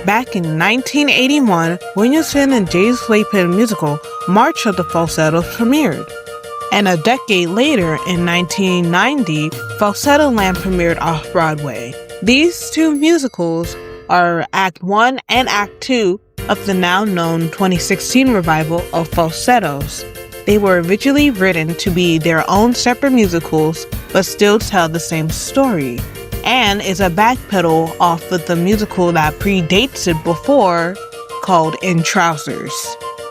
Back in 1981, Williamson and Jay Slaypen musical March of the Falsettos premiered. And a decade later, in 1990, Falsetto Land premiered off-Broadway. These two musicals are Act 1 and Act 2 of the now-known 2016 revival of Falsettos. They were originally written to be their own separate musicals, but still tell the same story, and is a backpedal off of the musical that predates it before, called In Trousers,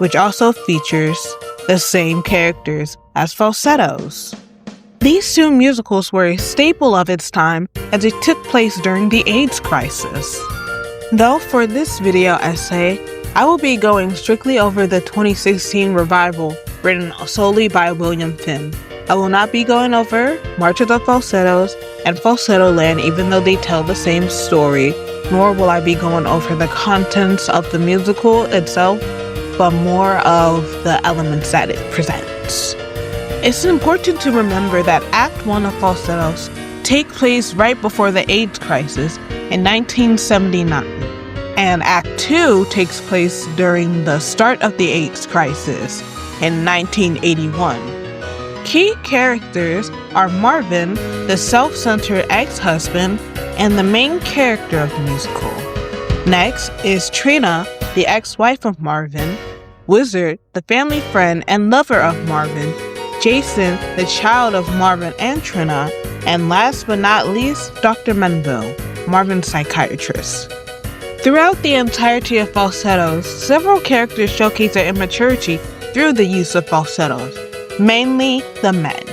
which also features the same characters as Falsettos. These two musicals were a staple of its time as it took place during the AIDS crisis. Though for this video essay, I will be going strictly over the 2016 revival written solely by William Finn. I will not be going over March of the Falsettos and Falsetto Land, even though they tell the same story, nor will I be going over the contents of the musical itself, but more of the elements that it presents. It's important to remember that Act 1 of Falsettos takes place right before the AIDS crisis in 1979, and Act 2 takes place during the start of the AIDS crisis in 1981. Key characters are Marvin, the self-centered ex-husband, and the main character of the musical. Next is Trina, the ex-wife of Marvin, Wizard, the family friend and lover of Marvin, Jason, the child of Marvin and Trina, and last but not least, Dr. Menville, Marvin's psychiatrist. Throughout the entirety of Falsettos, several characters showcase their immaturity through the use of falsettos, mainly the men.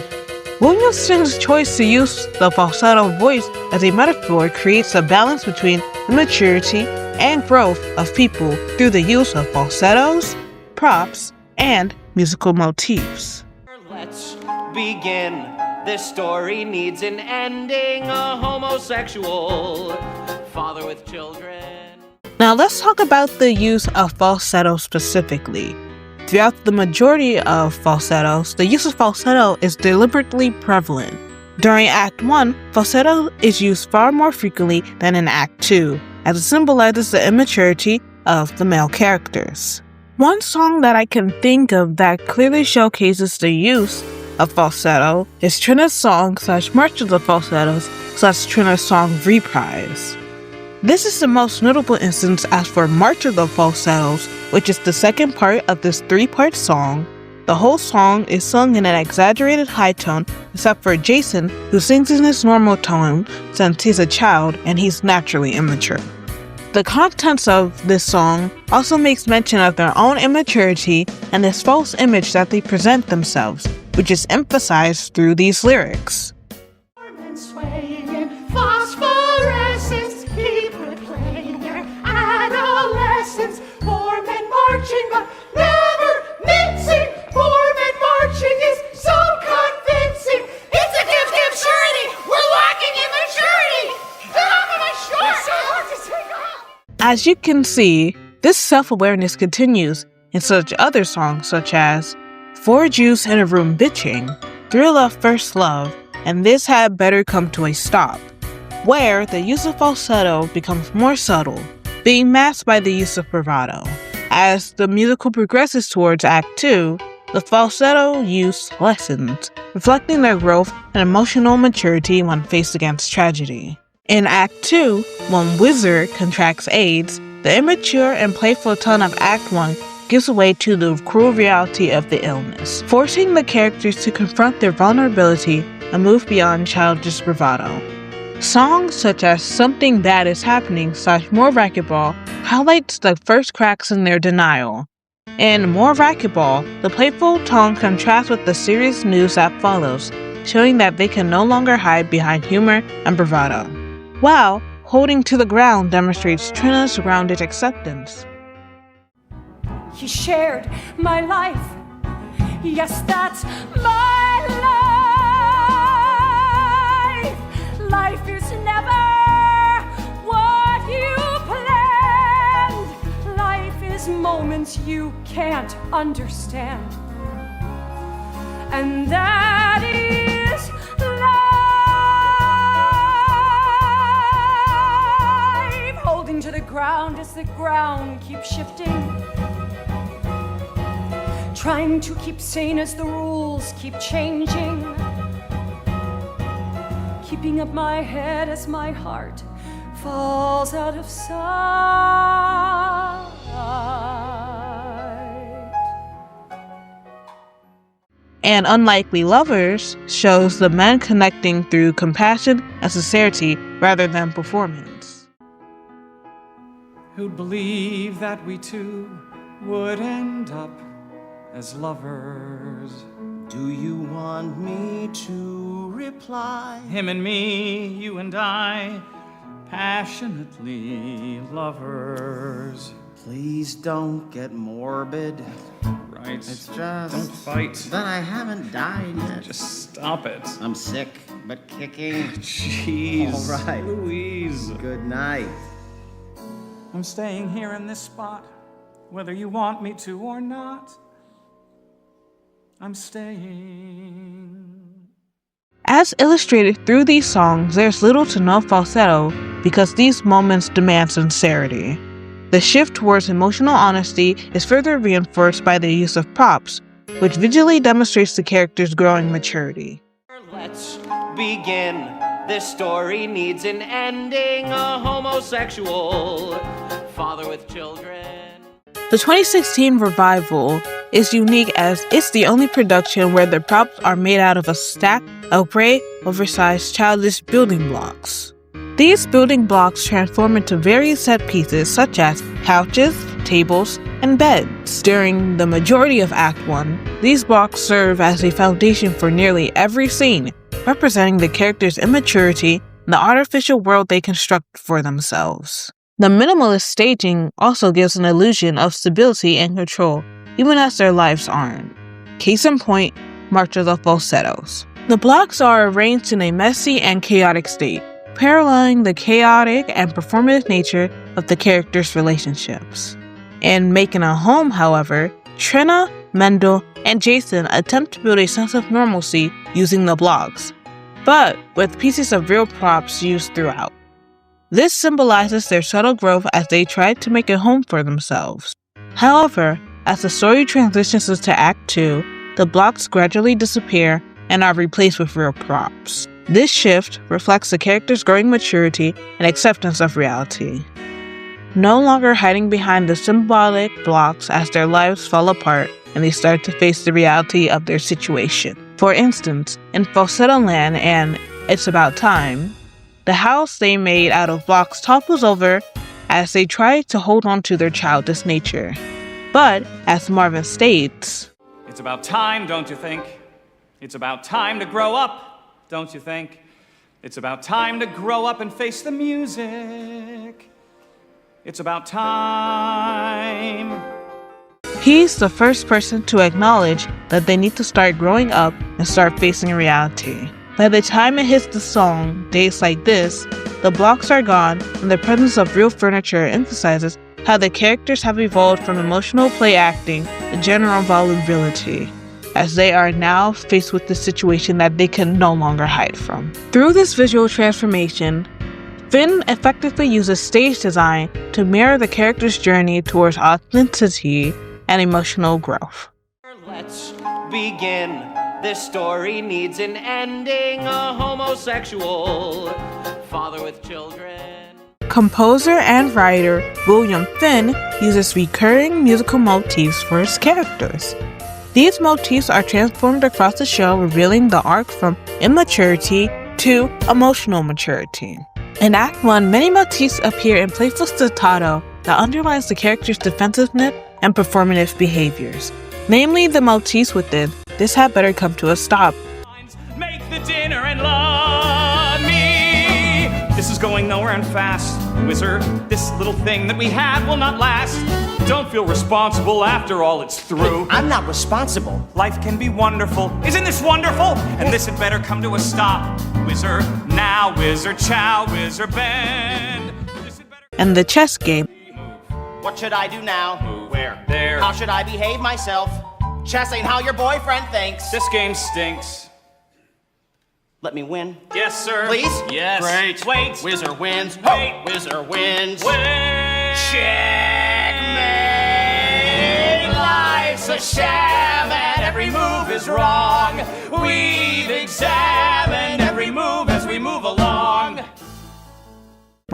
Williamson's choice to use the falsetto voice as a metaphor creates a balance between immaturity and growth of people through the use of falsettos, props, and musical motifs. Let's begin. This story needs an ending. A homosexual father with children. Now let's talk about the use of falsetto specifically. Throughout the majority of falsettos, the use of falsetto is deliberately prevalent. During Act 1, falsetto is used far more frequently than in Act 2, as it symbolizes the immaturity of the male characters. One song that I can think of that clearly showcases the use of falsetto is Trina's song / March of the Falsettos / Trina's song Reprise. This is the most notable instance as for March of the Falsettos, which is the second part of this 3-part song. The whole song is sung in an exaggerated high tone, except for Jason, who sings in his normal tone since he's a child and he's naturally immature. The contents of this song also makes mention of their own immaturity and this false image that they present themselves, which is emphasized through these lyrics. Phosphorescence keep replaying their adolescence. Poor men marching but never mincing. Poor men marching is so convincing. It's a gift of surety. We're lacking in maturity. Get off of my shorts. So hard to take off. As you can see, this self-awareness continues in such other songs such as 4 Jews in a Room Bitching, Thrill of First Love, and This Had Better Come to a Stop, where the use of falsetto becomes more subtle, being masked by the use of bravado. As the musical progresses towards Act 2, the falsetto use lessens, reflecting their growth and emotional maturity when faced against tragedy. In Act 2, when Wizard contracts AIDS, the immature and playful tone of Act 1 gives way to the cruel reality of the illness, forcing the characters to confront their vulnerability and move beyond childish bravado. Songs such as Something Bad Is Happening / More Racquetball highlights the first cracks in their denial. In More Racquetball, the playful tone contrasts with the serious news that follows, showing that they can no longer hide behind humor and bravado. While Holding to the Ground demonstrates Trina's grounded acceptance. He shared my life. Yes, that's my life. Life is never what you planned. Life is moments you can't understand. And that is life. Holding to the ground as the ground keeps shifting. Trying to keep sane as the rules keep changing. Keeping up my head as my heart falls out of sight. And Unlikely Lovers shows the men connecting through compassion and sincerity rather than performance. Who'd believe that we two would end up as lovers? Do you want me to reply? Him and me, you and I, passionately lovers. Please don't get morbid. Right. It's just Don't fight. that I haven't died yet. Just stop it. I'm sick, but kicking. Jeez. All right. Louise. Good night. I'm staying here in this spot, whether you want me to or not. I'm staying. As illustrated through these songs, there's little to no falsetto because these moments demand sincerity. The shift towards emotional honesty is further reinforced by the use of props, which visually demonstrates the character's growing maturity. Let's begin. This story needs an ending. A homosexual father with children. The 2016 revival is unique as it's the only production where the props are made out of a stack of gray, oversized, childish building blocks. These building blocks transform into various set pieces such as couches, tables, and beds. During the majority of Act 1, these blocks serve as a foundation for nearly every scene, representing the characters' immaturity and the artificial world they construct for themselves. The minimalist staging also gives an illusion of stability and control, even as their lives aren't. Case in point, March of the Falsettos. The blocks are arranged in a messy and chaotic state, paralleling the chaotic and performative nature of the characters' relationships. In Making a Home, however, Trina, Mendel, and Jason attempt to build a sense of normalcy using the blocks, but with pieces of real props used throughout. This symbolizes their subtle growth as they try to make a home for themselves. However, as the story transitions into Act 2, the blocks gradually disappear and are replaced with real props. This shift reflects the characters' growing maturity and acceptance of reality. No longer hiding behind the symbolic blocks as their lives fall apart and they start to face the reality of their situation. For instance, in Falsetto Land and It's About Time, the house they made out of blocks topples over as they try to hold on to their childish nature. But, as Marvin states, It's about time, don't you think? It's about time to grow up, don't you think? It's about time to grow up and face the music. It's about time. he's the first person to acknowledge that they need to start growing up and start facing reality. By the time it hits the song, Days Like This, the blocks are gone and the presence of real furniture emphasizes how the characters have evolved from emotional play acting to general vulnerability, as they are now faced with the situation that they can no longer hide from. Through this visual transformation, Finn effectively uses stage design to mirror the character's journey towards authenticity and emotional growth. Let's begin. This story needs an ending. A homosexual father with children. Composer and writer William Finn uses recurring musical motifs for his characters. These motifs are transformed across the show, revealing the arc from immaturity to emotional maturity. In Act 1, many motifs appear in playful staccato that underlines the character's defensiveness and performative behaviors, namely the motifs within This Had Better Come to a Stop. Make the dinner and love me. This is going nowhere and fast. Wizard, this little thing that we had will not last. Don't feel responsible after all it's through. I'm not responsible. Life can be wonderful. Isn't this wonderful? And this had better come to a stop. Wizard, now, wizard, chow, wizard, bend. This had better... And the chess game. What should I do now? Move. Where? There. How should I behave myself? Chess ain't how your boyfriend thinks. This game stinks. Let me win. Yes, sir. Please? Yes. Great. Wait. Wizard wins. Wait. Wizard wins. Wait. Checkmate! Life's a sham and every move is wrong. We've examined every move as we move along.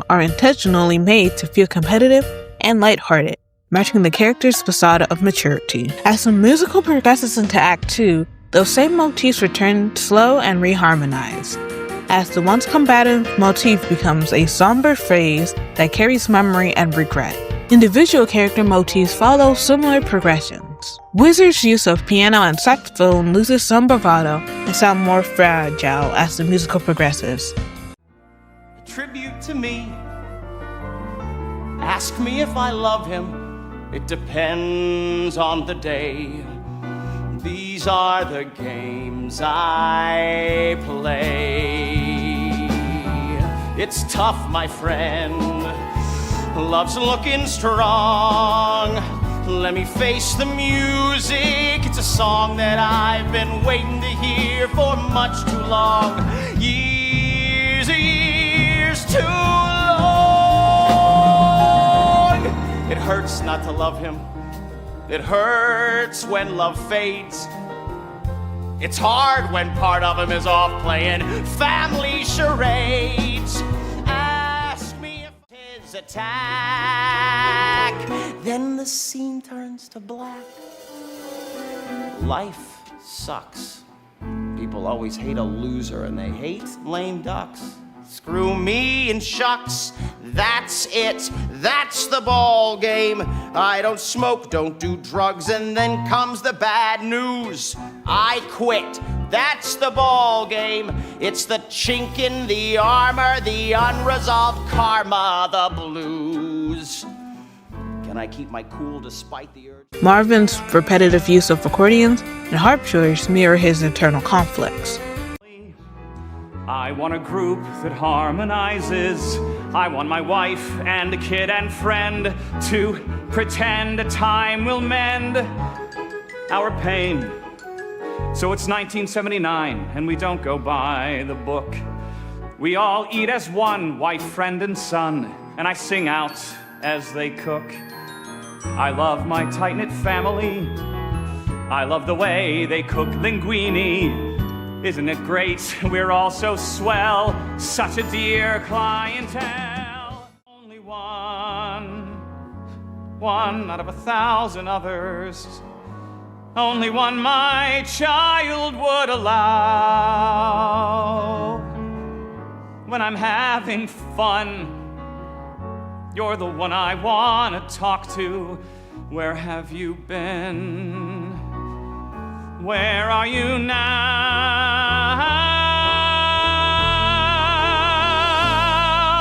Are intentionally made to feel competitive and lighthearted, matching the character's facade of maturity. As the musical progresses into Act 2, those same motifs return slow and reharmonize, as the once combative motif becomes a somber phrase that carries memory and regret. Individual character motifs follow similar progressions. Wizard's use of piano and saxophone loses some bravado and sound more fragile as the musical progresses. A tribute to me. Ask me if I love him. It depends on the day. These are the games I play. It's tough, my friend. Love's looking strong. Let me face the music. It's a song that I've been waiting to hear for much too long. Years too long. It hurts not to love him. It hurts when love fades. It's hard when part of him is off playing family charades. Ask me if his attack, then the scene turns to black. Life sucks. People always hate a loser and they hate lame ducks. Screw me and shucks, that's it, that's the ball game. I don't smoke, don't do drugs, and then comes the bad news. I quit, that's the ball game. It's the chink in the armor, the unresolved karma, the blues. Can I keep my cool despite the urge? Marvin's repetitive use of accordions and harpsichords mirror his internal conflicts. I want a group that harmonizes. I want my wife and a kid and friend to pretend a time will mend our pain. So it's 1979 and we don't go by the book. We all eat as one, wife, friend, and son, and I sing out as they cook. I love my tight-knit family. I love the way they cook linguine. Isn't it great? We're all so swell, such a dear clientele. Only one out of 1,000 others. Only one my child would allow. When I'm having fun, you're the one I want to talk to. Where have you been? Where are you now?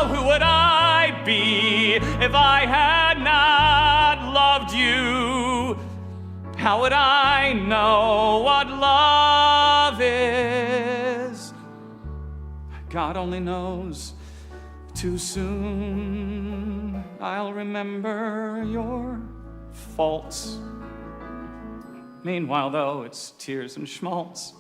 Who would I be if I had not loved you? How would I know what love is? God only knows. Too soon I'll remember your faults. Meanwhile, though, it's tears and schmaltz.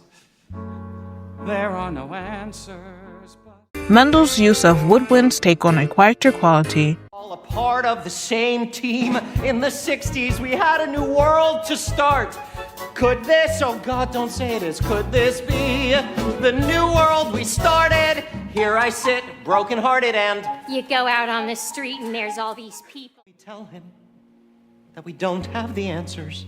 There are no answers, but... Mendel's use of woodwinds take on a quieter quality. All a part of the same team. In the 60s, we had a new world to start. Could this, oh God, don't say it is, could this be the new world we started? Here I sit, broken-hearted, and... You go out on the street and there's all these people. We tell him that we don't have the answers.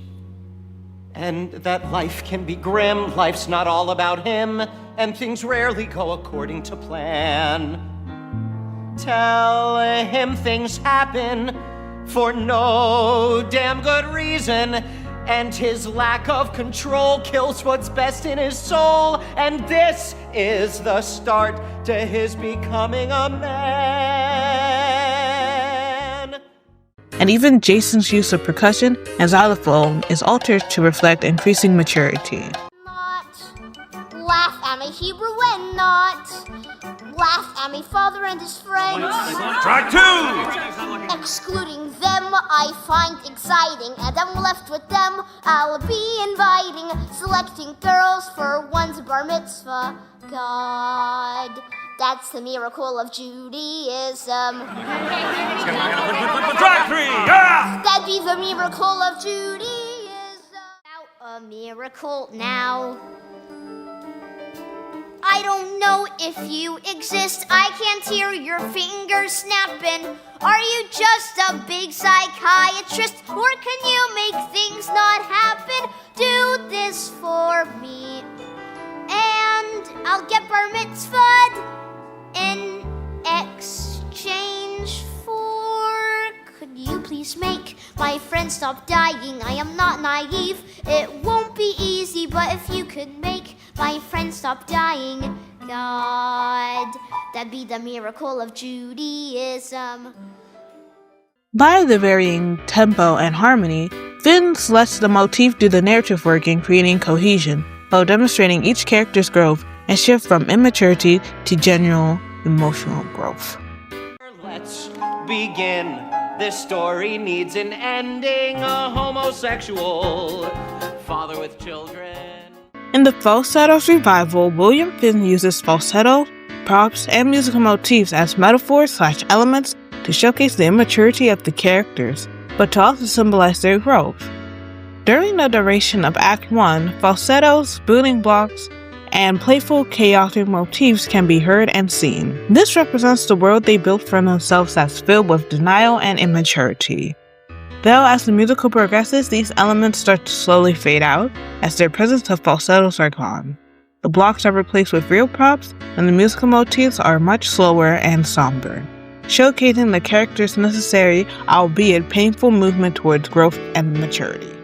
And that life can be grim, life's not all about him, and things rarely go according to plan. Tell him things happen for no damn good reason, and his lack of control kills what's best in his soul, and this is the start to his becoming a man. And even Jason's use of percussion and xylophone is altered to reflect increasing maturity. Not laugh at me, Hebrew, and not laugh at me, father and his friends. Track 2! Excluding them I find exciting, and I'm left with them I'll be inviting, selecting girls for one's bar mitzvah. God That's the miracle of Judaism. That'd be the miracle of Judaism. About a miracle now. I don't know if you exist. I can't hear your fingers snapping. Are you just a big psychiatrist? Or can you make things not happen? Do this for me, and I'll get bar mitzvahed in exchange for... Could you please make my friend stop dying? I am not naive. It won't be easy, but if you could make my friend stop dying, God, that'd be the miracle of Judaism. By the varying tempo and harmony, Fins lets the motif do the narrative work in creating cohesion, while demonstrating each character's growth and shift from immaturity to genuine emotional growth. Let's begin. This story needs an ending. A homosexual father with children. In the Falsettos revival, William Finn uses falsetto, props, and musical motifs as metaphors/elements to showcase the immaturity of the characters, but to also symbolize their growth. During the duration of Act 1, falsettos, building blocks, and playful, chaotic motifs can be heard and seen. This represents the world they built for themselves that's filled with denial and immaturity. Though as the musical progresses, these elements start to slowly fade out as their presence of falsettos are gone. The blocks are replaced with real props, and the musical motifs are much slower and somber, showcasing the character's necessary, albeit painful, movement towards growth and maturity.